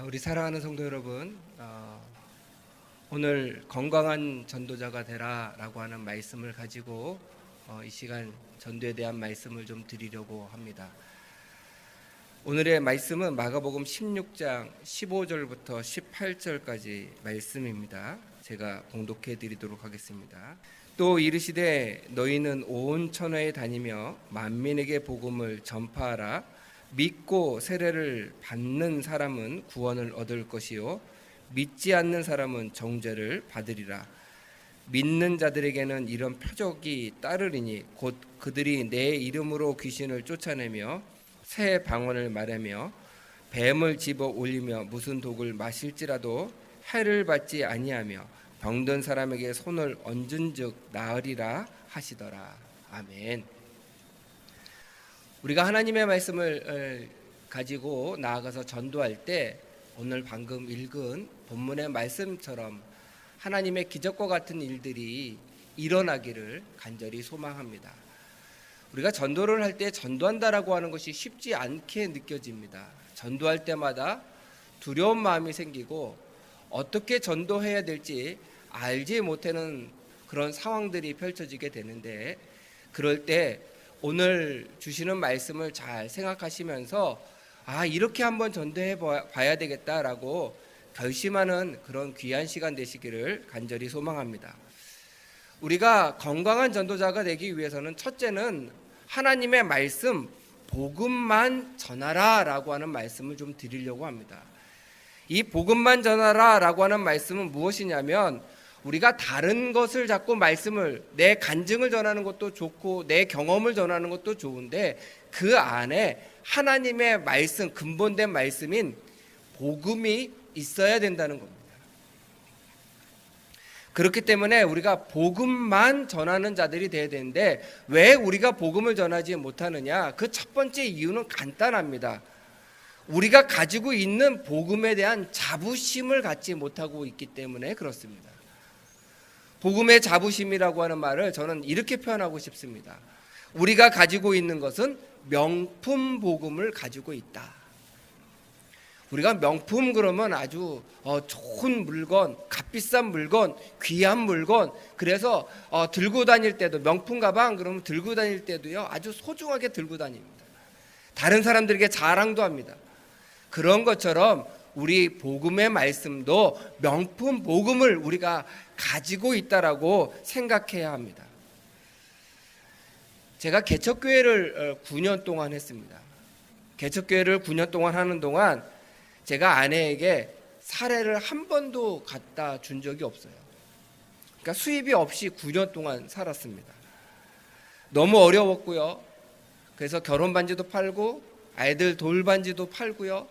우리 사랑하는 성도 여러분, 오늘 건강한 전도자가 되라라고 하는 말씀을 가지고 이 시간 전도에 대한 말씀을 좀 드리려고 합니다. 오늘의 말씀은 마가복음 16장 15절부터 18절까지 말씀입니다. 제가 봉독해 드리도록 하겠습니다. 또 이르시되 너희는 온 천하에 다니며 만민에게 복음을 전파하라. 믿고 세례를 받는 사람은 구원을 얻을 것이요 믿지 않는 사람은 정죄를 받으리라. 믿는 자들에게는 이런 표적이 따르리니 곧 그들이 내 이름으로 귀신을 쫓아내며 새 방언을 말하며 뱀을 집어 올리며 무슨 독을 마실지라도 해를 받지 아니하며 병든 사람에게 손을 얹은즉 나으리라 하시더라. 아멘. 우리가 하나님의 말씀을 가지고 나아가서 전도할 때 오늘 방금 읽은 본문의 말씀처럼 하나님의 기적과 같은 일들이 일어나기를 간절히 소망합니다. 우리가 전도를 할 때 전도한다라고 하는 것이 쉽지 않게 느껴집니다. 전도할 때마다 두려운 마음이 생기고 어떻게 전도해야 될지 알지 못하는 그런 상황들이 펼쳐지게 되는데, 그럴 때 오늘 주시는 말씀을 잘 생각하시면서 이렇게 한번 전도해 봐야 되겠다라고 결심하는 그런 귀한 시간 되시기를 간절히 소망합니다. 우리가 건강한 전도자가 되기 위해서는 첫째는 하나님의 말씀, 복음만 전하라 라고 하는 말씀을 좀 드리려고 합니다. 이 복음만 전하라 라고 하는 말씀은 무엇이냐면, 우리가 다른 것을 자꾸 말씀을, 내 간증을 전하는 것도 좋고 내 경험을 전하는 것도 좋은데 그 안에 하나님의 말씀, 근본된 말씀인 복음이 있어야 된다는 겁니다. 그렇기 때문에 우리가 복음만 전하는 자들이 되어야 되는데, 왜 우리가 복음을 전하지 못하느냐? 그 첫 번째 이유는 간단합니다. 우리가 가지고 있는 복음에 대한 자부심을 갖지 못하고 있기 때문에 그렇습니다. 복음의 자부심이라고 하는 말을 저는 이렇게 표현하고 싶습니다. 우리가 가지고 있는 것은 명품 복음을 가지고 있다. 우리가 명품 그러면 아주 좋은 물건, 값비싼 물건, 귀한 물건, 그래서 들고 다닐 때도, 명품 가방 그러면 들고 다닐 때도요 아주 소중하게 들고 다닙니다. 다른 사람들에게 자랑도 합니다. 그런 것처럼 우리 복음의 말씀도 명품 복음을 우리가 가지고 있다라고 생각해야 합니다. 제가 개척교회를 9년 동안 했습니다. 개척교회를 9년 동안 하는 동안 제가 아내에게 사례를 한 번도 갖다 준 적이 없어요. 그러니까 수입이 없이 9년 동안 살았습니다. 너무 어려웠고요. 그래서 결혼 반지도 팔고 아이들 돌반지도 팔고요.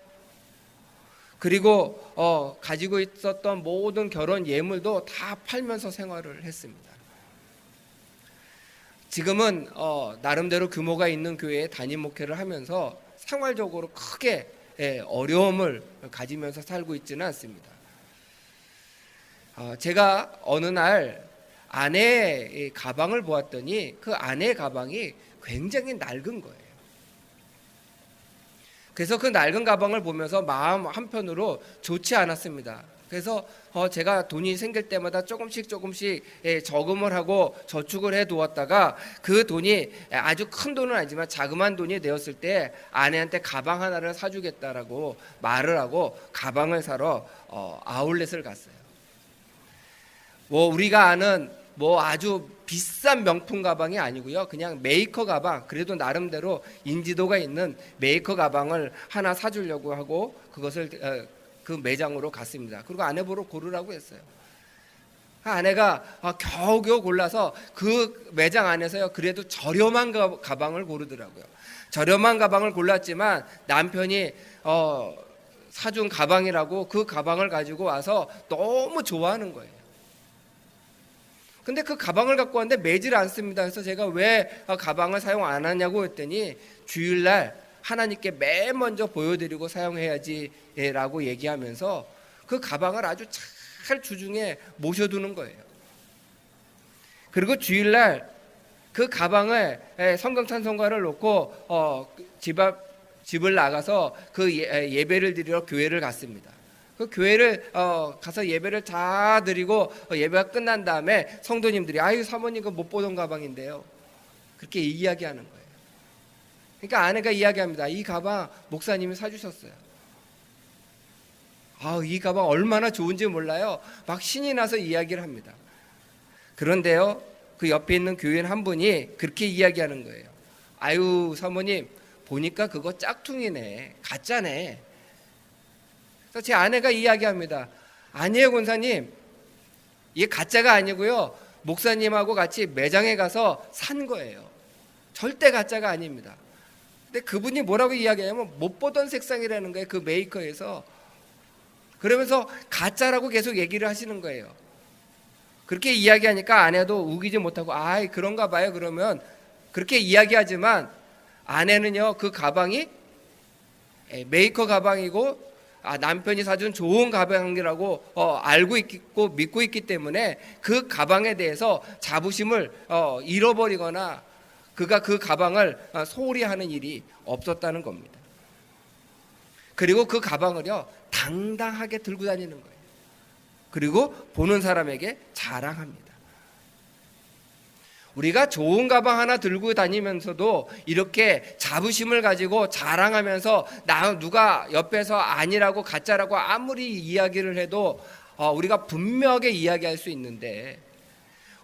그리고 가지고 있었던 모든 결혼 예물도 다 팔면서 생활을 했습니다. 지금은 나름대로 규모가 있는 교회에 담임 목회를 하면서 생활적으로 크게 어려움을 가지면서 살고 있지는 않습니다. 제가 어느 날 아내의 가방을 보았더니 그 아내의 가방이 굉장히 낡은 거예요. 그래서 그 낡은 가방을 보면서 마음 한편으로 좋지 않았습니다. 그래서 제가 돈이 생길 때마다 조금씩 저금을 하고 저축을 해두었다가 그 돈이 아주 큰 돈은 아니지만 자그마한 돈이 되었을 때 아내한테 가방 하나를 사주겠다라고 말을 하고 가방을 사러 아울렛을 갔어요. 우리가 아는 아주 비싼 명품 가방이 아니고요, 그냥 메이커 가방, 그래도 나름대로 인지도가 있는 메이커 가방을 하나 사주려고 하고 그것을 그 매장으로 갔습니다. 그리고 아내 보러 고르라고 했어요. 아내가 겨우겨우 골라서 그 매장 안에서요 그래도 저렴한 가방을 고르더라고요. 저렴한 가방을 골랐지만 남편이 사준 가방이라고 그 가방을 가지고 와서 너무 좋아하는 거예요. 근데 그 가방을 갖고 왔는데 매질 않습니다. 그래서 제가 왜 가방을 사용 안 하냐고 했더니 주일날 하나님께 맨 먼저 보여드리고 사용해야지 라고 얘기하면서 그 가방을 아주 잘 주중에 모셔두는 거예요. 그리고 주일날 그 가방에 성경 찬송가를 놓고 집 앞 집을 나가서 그 예배를 드리러 교회를 갔습니다. 그 교회를 가서 예배를 다 드리고 예배가 끝난 다음에 성도님들이 아유 사모님 그 못 보던 가방인데요. 그렇게 이야기하는 거예요. 그러니까 아내가 이야기합니다. 이 가방 목사님이 사주셨어요. 이 가방 얼마나 좋은지 몰라요. 막 신이 나서 이야기를 합니다. 그런데요, 그 옆에 있는 교인 한 분이 그렇게 이야기하는 거예요. 아유 사모님 보니까 그거 짝퉁이네, 가짜네. 그래서 제 아내가 이야기합니다. 아니에요 권사님, 이게 가짜가 아니고요, 목사님하고 같이 매장에 가서 산 거예요. 절대 가짜가 아닙니다. 근데 그분이 뭐라고 이야기하냐면 못 보던 색상이라는 거예요. 그 메이커에서. 그러면서 가짜라고 계속 얘기를 하시는 거예요. 그렇게 이야기하니까 아내도 우기지 못하고 아이 그런가 봐요. 그러면 그렇게 이야기하지만 아내는요, 그 가방이 메이커 가방이고 남편이 사준 좋은 가방이라고 알고 있고 믿고 있기 때문에 그 가방에 대해서 자부심을 잃어버리거나 그가 그 가방을 소홀히 하는 일이 없었다는 겁니다. 그리고 그 가방을요 당당하게 들고 다니는 거예요. 그리고 보는 사람에게 자랑합니다. 우리가 좋은 가방 하나 들고 다니면서도 이렇게 자부심을 가지고 자랑하면서 누가 옆에서 아니라고 가짜라고 아무리 이야기를 해도 우리가 분명하게 이야기할 수 있는데,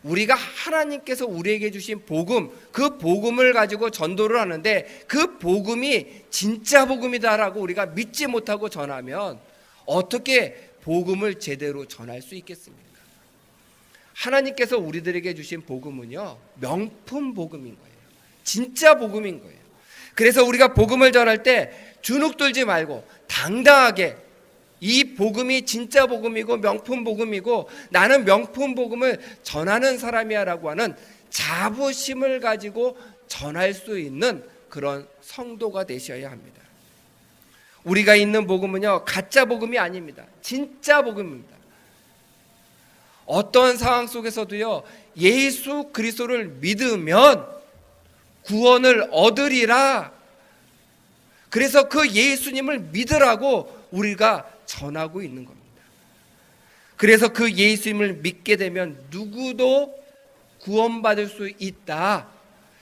우리가 하나님께서 우리에게 주신 복음, 그 복음을 가지고 전도를 하는데 그 복음이 진짜 복음이다라고 우리가 믿지 못하고 전하면 어떻게 복음을 제대로 전할 수 있겠습니까? 하나님께서 우리들에게 주신 복음은요 명품 복음인 거예요. 진짜 복음인 거예요. 그래서 우리가 복음을 전할 때 주눅 들지 말고 당당하게 이 복음이 진짜 복음이고 명품 복음이고 나는 명품 복음을 전하는 사람이야 라고 하는 자부심을 가지고 전할 수 있는 그런 성도가 되셔야 합니다. 우리가 있는 복음은요 가짜 복음이 아닙니다. 진짜 복음입니다. 어떤 상황 속에서도요 예수 그리스도를 믿으면 구원을 얻으리라. 그래서 그 예수님을 믿으라고 우리가 전하고 있는 겁니다. 그래서 그 예수님을 믿게 되면 누구도 구원받을 수 있다.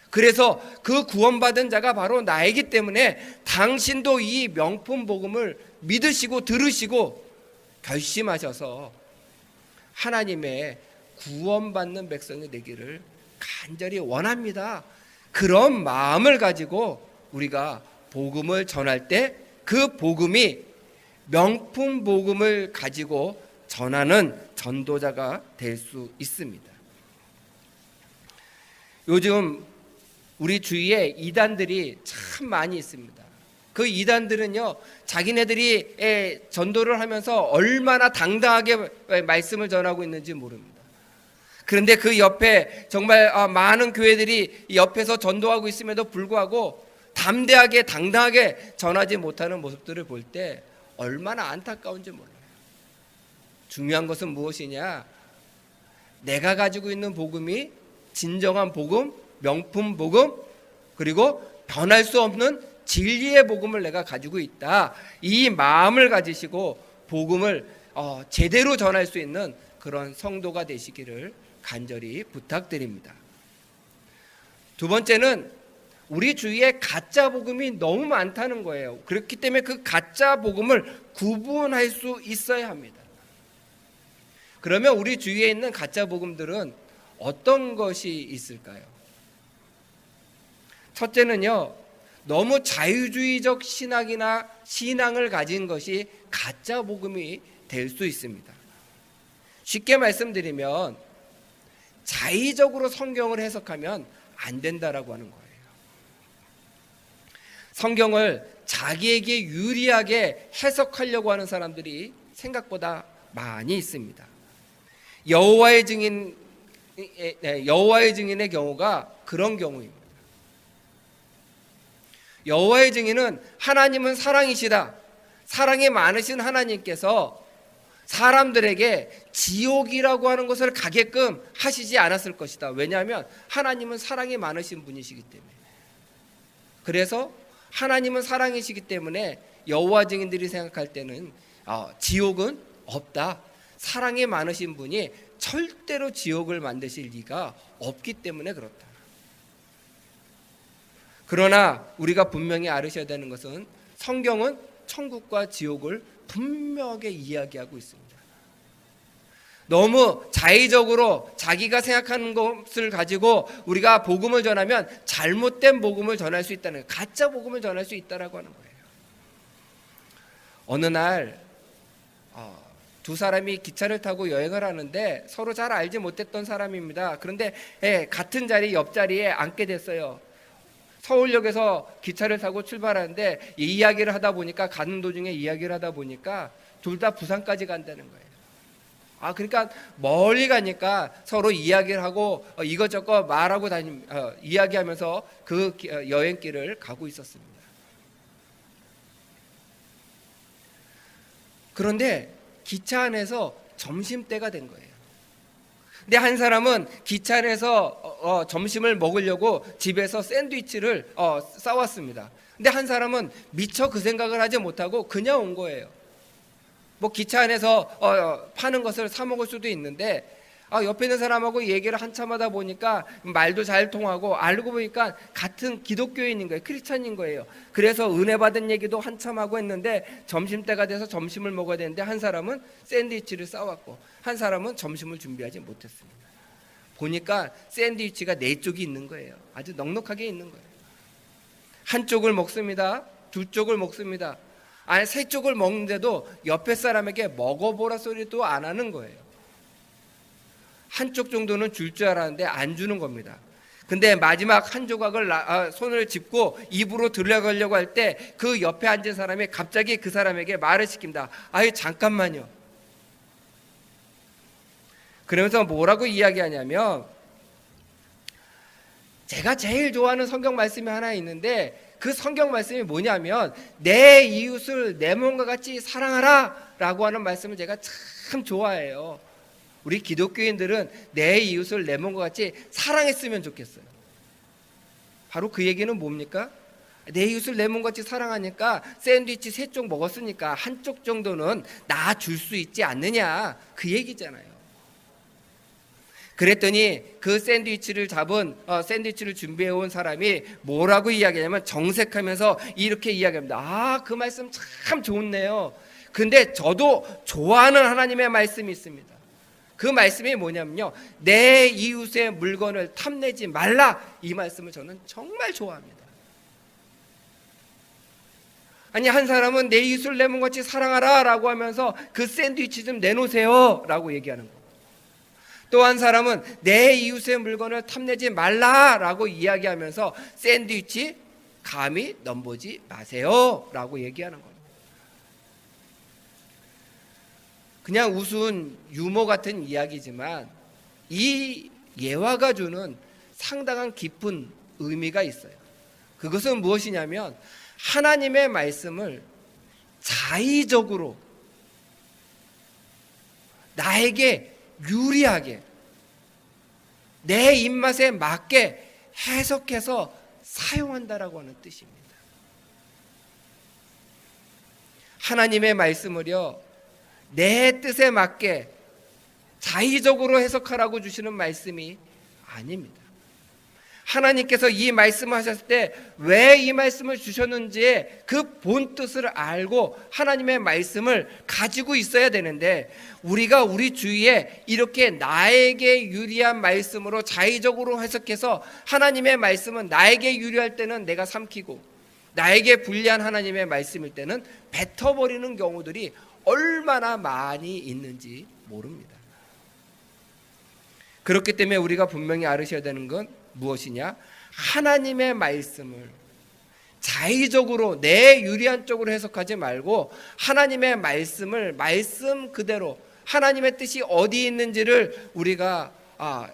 그래서 그 구원받은 자가 바로 나이기 때문에 당신도 이 명품 복음을 믿으시고 들으시고 결심하셔서 하나님의 구원받는 백성이 되기를 간절히 원합니다. 그런 마음을 가지고 우리가 복음을 전할 때 그 복음이 명품 복음을 가지고 전하는 전도자가 될 수 있습니다. 요즘 우리 주위에 이단들이 참 많이 있습니다. 그 이단들은요 자기네들이 전도를 하면서 얼마나 당당하게 말씀을 전하고 있는지 모릅니다. 그런데 그 옆에 정말 많은 교회들이 옆에서 전도하고 있음에도 불구하고 담대하게 당당하게 전하지 못하는 모습들을 볼 때 얼마나 안타까운지 몰라요. 중요한 것은 무엇이냐? 내가 가지고 있는 복음이 진정한 복음, 명품 복음, 그리고 변할 수 없는 진리의 복음을 내가 가지고 있다. 이 마음을 가지시고 복음을 제대로 전할 수 있는 그런 성도가 되시기를 간절히 부탁드립니다. 두 번째는 우리 주위에 가짜 복음이 너무 많다는 거예요. 그렇기 때문에 그 가짜 복음을 구분할 수 있어야 합니다. 그러면 우리 주위에 있는 가짜 복음들은 어떤 것이 있을까요? 첫째는요, 너무 자유주의적 신앙을 가진 것이 가짜 복음이 될 수 있습니다. 쉽게 말씀드리면 자의적으로 성경을 해석하면 안 된다라고 하는 거예요. 성경을 자기에게 유리하게 해석하려고 하는 사람들이 생각보다 많이 있습니다. 여호와의 증인의 경우가 그런 경우입니다. 여호와의 증인은 하나님은 사랑이시다. 사랑이 많으신 하나님께서 사람들에게 지옥이라고 하는 것을 가게끔 하시지 않았을 것이다. 왜냐하면 하나님은 사랑이 많으신 분이시기 때문에. 그래서 하나님은 사랑이시기 때문에 여호와 증인들이 생각할 때는 지옥은 없다. 사랑이 많으신 분이 절대로 지옥을 만드실 리가 없기 때문에 그렇다. 그러나 우리가 분명히 알으셔야 되는 것은 성경은 천국과 지옥을 분명하게 이야기하고 있습니다. 너무 자의적으로 자기가 생각하는 것을 가지고 우리가 복음을 전하면 잘못된 복음을 전할 수 있다는 거예요. 가짜 복음을 전할 수 있다라고 하는 거예요. 어느 날 두 사람이 기차를 타고 여행을 하는데 서로 잘 알지 못했던 사람입니다. 그런데 같은 자리 옆자리에 앉게 됐어요. 서울역에서 기차를 타고 출발하는데 이 이야기를 하다 보니까 가는 도중에 이야기를 하다 보니까 둘 다 부산까지 간다는 거예요. 그러니까 멀리 가니까 서로 이야기를 하고 이것저것 말하고 이야기하면서 그 여행길을 가고 있었습니다. 그런데 기차 안에서 점심때가 된 거예요. 근데 한 사람은 기차 안에서 점심을 먹으려고 집에서 샌드위치를 싸왔습니다. 근데 한 사람은 미처 그 생각을 하지 못하고 그냥 온 거예요. 뭐 기차 안에서 파는 것을 사 먹을 수도 있는데 옆에 있는 사람하고 얘기를 한참 하다 보니까 말도 잘 통하고 알고 보니까 같은 기독교인인 거예요. 크리스찬인 거예요. 그래서 은혜 받은 얘기도 한참 하고 했는데 점심때가 돼서 점심을 먹어야 되는데 한 사람은 샌드위치를 싸왔고 한 사람은 점심을 준비하지 못했습니다. 보니까 샌드위치가 4쪽이 있는 거예요. 아주 넉넉하게 있는 거예요. 한쪽을 먹습니다. 두 쪽을 먹습니다. 3쪽을 먹는데도 옆에 사람에게 먹어보라 소리도 안 하는 거예요. 한쪽 정도는 줄 줄 알았는데 안 주는 겁니다. 근데 마지막 한 조각을 손을 짚고 입으로 들어가려고 할 때 그 옆에 앉은 사람이 갑자기 그 사람에게 말을 시킵니다. 잠깐만요. 그러면서 뭐라고 이야기하냐면 제가 제일 좋아하는 성경 말씀이 하나 있는데 그 성경 말씀이 뭐냐면 내 이웃을 내 몸과 같이 사랑하라 라고 하는 말씀을 제가 참 좋아해요. 우리 기독교인들은 내 이웃을 내 몸과 같이 사랑했으면 좋겠어요. 바로 그 얘기는 뭡니까? 내 이웃을 내 몸같이 사랑하니까 샌드위치 3쪽 먹었으니까 한쪽 정도는 나 줄 수 있지 않느냐 그 얘기잖아요. 그랬더니 그 샌드위치를 샌드위치를 준비해온 사람이 뭐라고 이야기하냐면 정색하면서 이렇게 이야기합니다. 그 말씀 참 좋네요. 근데 저도 좋아하는 하나님의 말씀이 있습니다. 그 말씀이 뭐냐면요, 내 이웃의 물건을 탐내지 말라. 이 말씀을 저는 정말 좋아합니다. 한 사람은 내 이웃을 내 몸같이 사랑하라 라고 하면서 그 샌드위치 좀 내놓으세요 라고 얘기하는 거고, 또 한 사람은 내 이웃의 물건을 탐내지 말라 라고 이야기하면서 샌드위치 감히 넘보지 마세요 라고 얘기하는 겁니다. 그냥 우스운 유머 같은 이야기지만 이 예화가 주는 상당한 깊은 의미가 있어요. 그것은 무엇이냐면 하나님의 말씀을 자의적으로 나에게 유리하게 내 입맛에 맞게 해석해서 사용한다라고 하는 뜻입니다. 하나님의 말씀을요, 내 뜻에 맞게 자의적으로 해석하라고 주시는 말씀이 아닙니다. 하나님께서 이 말씀을 하셨을 때 왜 이 말씀을 주셨는지 그 본 뜻을 알고 하나님의 말씀을 가지고 있어야 되는데, 우리가 우리 주위에 이렇게 나에게 유리한 말씀으로 자의적으로 해석해서 하나님의 말씀은 나에게 유리할 때는 내가 삼키고 나에게 불리한 하나님의 말씀일 때는 뱉어버리는 경우들이 얼마나 많이 있는지 모릅니다. 그렇기 때문에 우리가 분명히 알으셔야 되는 건 무엇이냐? 하나님의 말씀을 자의적으로 내 유리한 쪽으로 해석하지 말고 하나님의 말씀을 말씀 그대로 하나님의 뜻이 어디 있는지를 우리가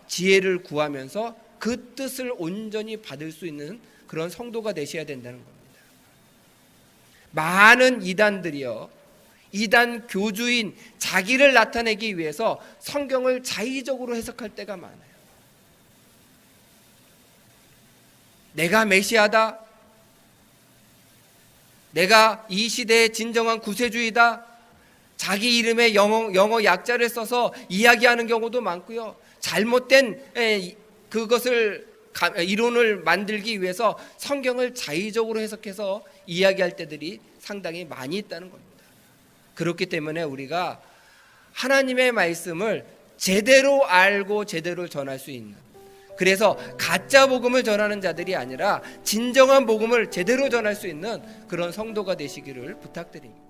지혜를 구하면서 그 뜻을 온전히 받을 수 있는 그런 성도가 되셔야 된다는 겁니다. 많은 이단들이요, 이단 교주인 자기를 나타내기 위해서 성경을 자의적으로 해석할 때가 많아요. 내가 메시아다, 내가 이 시대의 진정한 구세주이다. 자기 이름에 영어 약자를 써서 이야기하는 경우도 많고요. 잘못된 그것을 이론을 만들기 위해서 성경을 자의적으로 해석해서 이야기할 때들이 상당히 많이 있다는 겁니다. 그렇기 때문에 우리가 하나님의 말씀을 제대로 알고 제대로 전할 수 있는, 그래서 가짜 복음을 전하는 자들이 아니라 진정한 복음을 제대로 전할 수 있는 그런 성도가 되시기를 부탁드립니다.